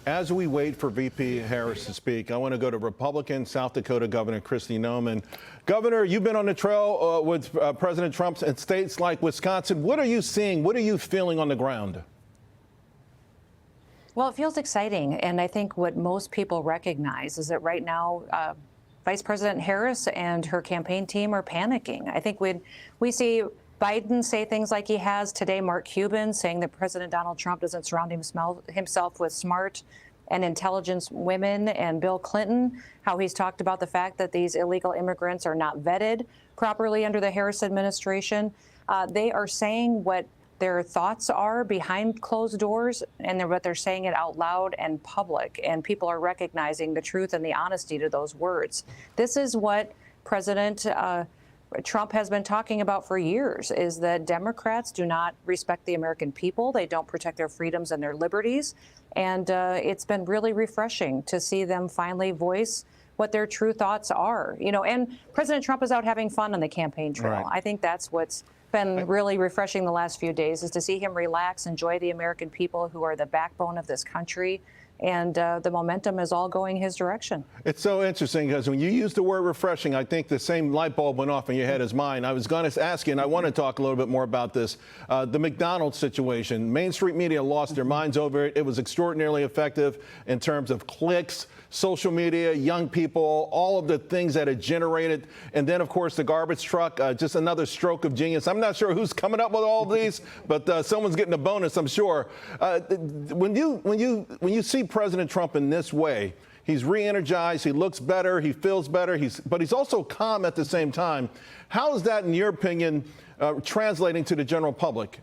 As we wait for VP Harris to speak, I want to go to Republican South Dakota Governor Kristi Noem. Governor, you've been on the trail with President Trump in states like Wisconsin. What are you seeing? What are you feeling on the ground? Well, it feels exciting. And I think what most people recognize is that right now, Vice President Harris and her campaign team are panicking. I think when we see Biden say things like he has today, Mark Cuban saying that President Donald Trump doesn't surround himself with smart and intelligent women, and Bill Clinton, how he's talked about the fact that these illegal immigrants are not vetted properly under the Harris administration. They are saying what their thoughts are behind closed doors, and what they're saying it out loud and public, and people are recognizing the truth and the honesty to those words. This is what President Trump has been talking about for years, is that Democrats do not respect the American people. They don't protect their freedoms and their liberties. And it's been really refreshing to see them finally voice what their true thoughts are. You know, and President Trump is out having fun on the campaign trail. Right. I think that's what's been really refreshing the last few days, is to see him relax, enjoy the American people who are the backbone of this country. And the momentum is all going his direction. It's so interesting because when you use the word refreshing, I think the same light bulb went off in your head as mine. I was going to ask you, and I want to talk a little bit more about this, the McDonald's situation. Main Street media lost their minds over it. It was extraordinarily effective in terms of clicks, social media, young people, all of the things that it generated. And then, of course, the garbage truck, just another stroke of genius. I'm not sure who's coming up with all of these, but someone's getting a bonus, I'm sure. When you see President Trump in this way, he's re-energized, he looks better, he feels better, but he's also calm at the same time. How is that, in your opinion, translating to the general public?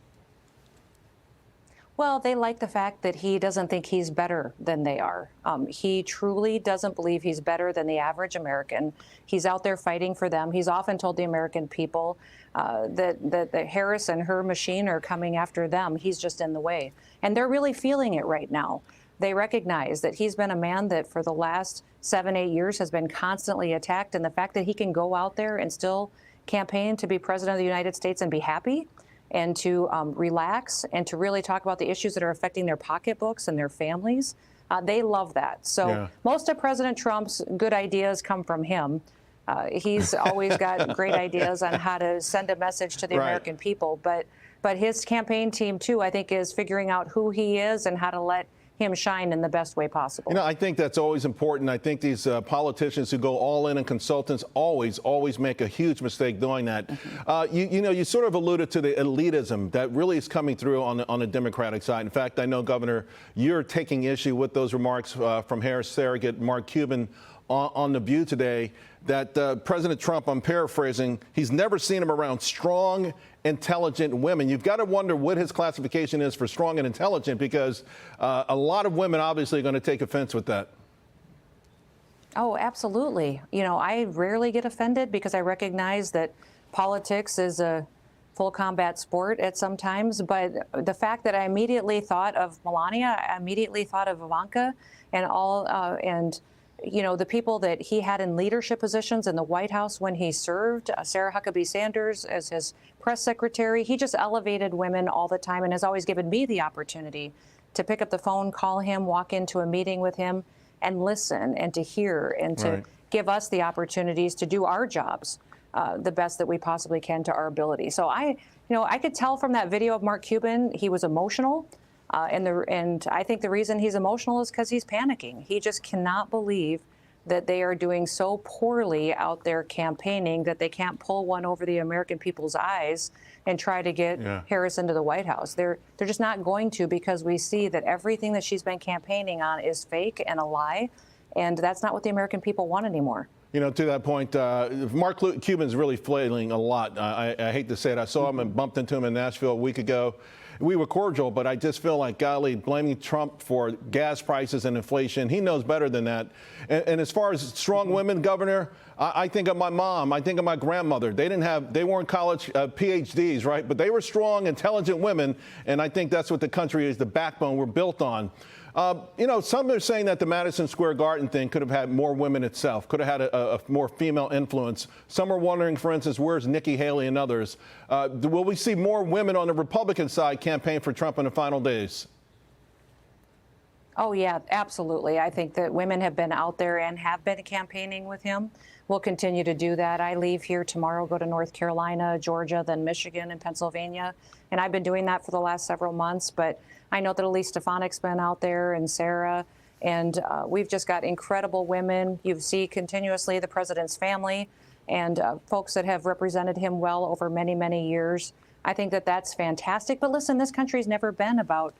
Well, they like the fact that he doesn't think he's better than they are. He truly doesn't believe he's better than the average American. He's out there fighting for them. He's often told the American people that Harris and her machine are coming after them. He's just in the way. And they're really feeling it right now. They recognize that he's been a man that for the last 7-8 years has been constantly attacked. And the fact that he can go out there and still campaign to be president of the United States and be happy, and to relax, and to really talk about the issues that are affecting their pocketbooks and their families. They love that. So most of President Trump's good ideas come from him. He's always got great ideas on how to send a message to the American people. But his campaign team, too, I think, is figuring out who he is and how to let him shine in the best way possible. You know, I think that's always important. I think these politicians who go all in and consultants always make a huge mistake doing that. You know, you sort of alluded to the elitism that really is coming through on the Democratic side. In fact, I know, Governor, you're taking issue with those remarks from Harris surrogate Mark Cuban on The View today, that President Trump, I'm paraphrasing, he's never seen him around strong, intelligent women. You've got to wonder what his classification is for strong and intelligent, because a lot of women obviously are going to take offense with that. Oh, absolutely. You know, I rarely get offended because I recognize that politics is a full combat sport at some times. But the fact that I immediately thought of Melania, I immediately thought of Ivanka, and you know, the people that he had in leadership positions in the White House when he served, Sarah Huckabee Sanders as his press secretary. He just elevated women all the time and has always given me the opportunity to pick up the phone, call him, walk into a meeting with him and listen and to hear and to give us the opportunities to do our jobs the best that we possibly can to our ability. So I could tell from that video of Mark Cuban, he was emotional. And I think the reason he's emotional is because he's panicking. He just cannot believe that they are doing so poorly out there campaigning that they can't pull one over the American people's eyes and try to get Harris into the White House. They're just not going to, because we see that everything that she's been campaigning on is fake and a lie, and that's not what the American people want anymore. You know, to that point, Mark Cuban's really flailing a lot. I hate to say it. I saw him and bumped into him in Nashville a week ago. We were cordial, but I just feel like, golly, blaming Trump for gas prices and inflation, he knows better than that. And as far as strong women, Governor, I think of my mom. I think of my grandmother. They weren't college PhDs, right? But they were strong, intelligent women, and I think that's what the country is, the backbone we're built on. You know, some are saying that the Madison Square Garden thing could have had more women itself, could have had a more female influence. Some are wondering, for instance, where's Nikki Haley and others? Will we see more women on the Republican side campaign for Trump in the final days? Oh, yeah, absolutely. I think that women have been out there and have been campaigning with him. We'll continue to do that. I leave here tomorrow, go to North Carolina, Georgia, then Michigan and Pennsylvania. And I've been doing that for the last several months. But I know that Elise Stefanik's been out there and Sarah. And we've just got incredible women. You see continuously the president's family and folks that have represented him well over many, many years. I think that that's fantastic. But listen, this country's never been about,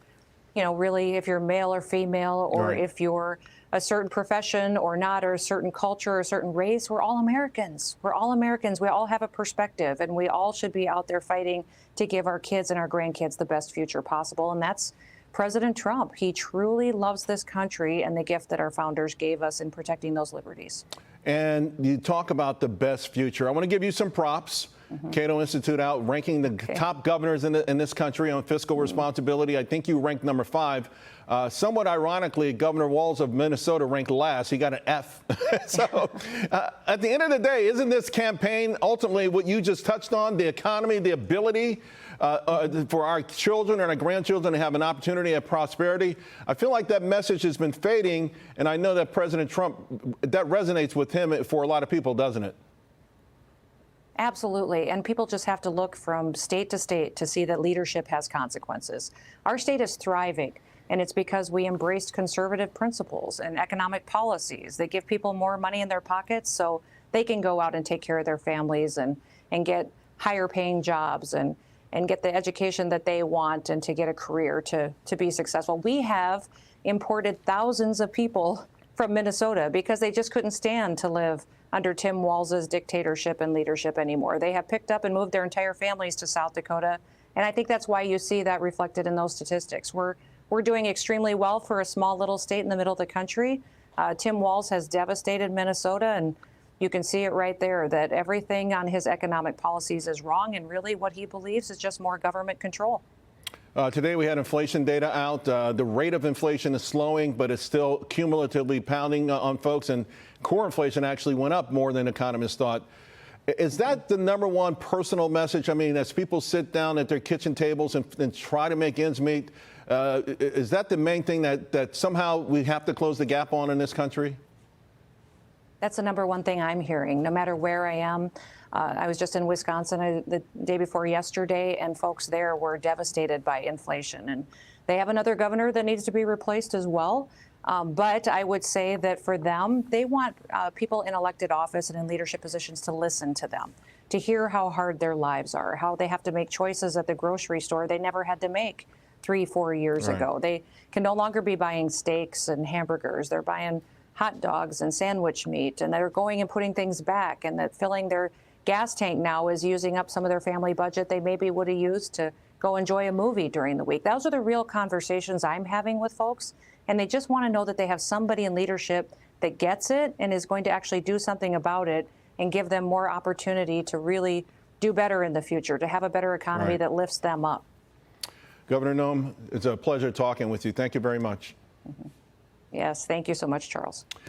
you know, really if you're male or female or Right. if you're a certain profession or not, or a certain culture or a certain race. We're all Americans. We're all Americans. We all have a perspective, and we all should be out there fighting to give our kids and our grandkids the best future possible. And that's President Trump. He truly loves this country and the gift that our founders gave us in protecting those liberties. And you talk about the best future. I want to give you some props. Cato Institute out ranking the top governors in this country on fiscal responsibility. I think you ranked number 5. Somewhat ironically, Governor Walz of Minnesota ranked last. He got an F. So at the end of the day, isn't this campaign ultimately what you just touched on, the economy, the ability for our children and our grandchildren to have an opportunity at prosperity? I feel like that message has been fading, and I know that President Trump, that resonates with him for a lot of people, doesn't it? Absolutely. And people just have to look from state to state to see that leadership has consequences. Our state is thriving, and it's because we embraced conservative principles and economic policies that give people more money in their pockets so they can go out and take care of their families and get higher paying jobs and get the education that they want and to get a career to be successful. We have imported thousands of people from Minnesota because they just couldn't stand to live under Tim Walz's dictatorship and leadership anymore. They have picked up and moved their entire families to South Dakota. And I think that's why you see that reflected in those statistics. We're doing extremely well for a small little state in the middle of the country. Tim Walz has devastated Minnesota, and you can see it right there that everything on his economic policies is wrong, and really what he believes is just more government control. Today we had inflation data out. The rate of inflation is slowing, but it's still cumulatively pounding on folks. And core inflation actually went up more than economists thought. Is that the number one personal message? I mean, as people sit down at their kitchen tables and try to make ends meet, is that the main thing that somehow we have to close the gap on in this country? That's the number one thing I'm hearing, no matter where I am. I was just in Wisconsin the day before yesterday, and folks there were devastated by inflation. And they have another governor that needs to be replaced as well. But I would say that for them, they want people in elected office and in leadership positions to listen to them, to hear how hard their lives are, how they have to make choices at the grocery store they never had to make 3-4 years ago. They can no longer be buying steaks and hamburgers. They're buying hot dogs and sandwich meat, and they're going and putting things back, and that filling their gas tank now is using up some of their family budget they maybe would have used to go enjoy a movie during the week. Those are the real conversations I'm having with folks, and they just want to know that they have somebody in leadership that gets it and is going to actually do something about it and give them more opportunity to really do better in the future, to have a better economy that lifts them up. Governor Noem, it's a pleasure talking with you. Thank you very much. Yes, thank you so much, Charles.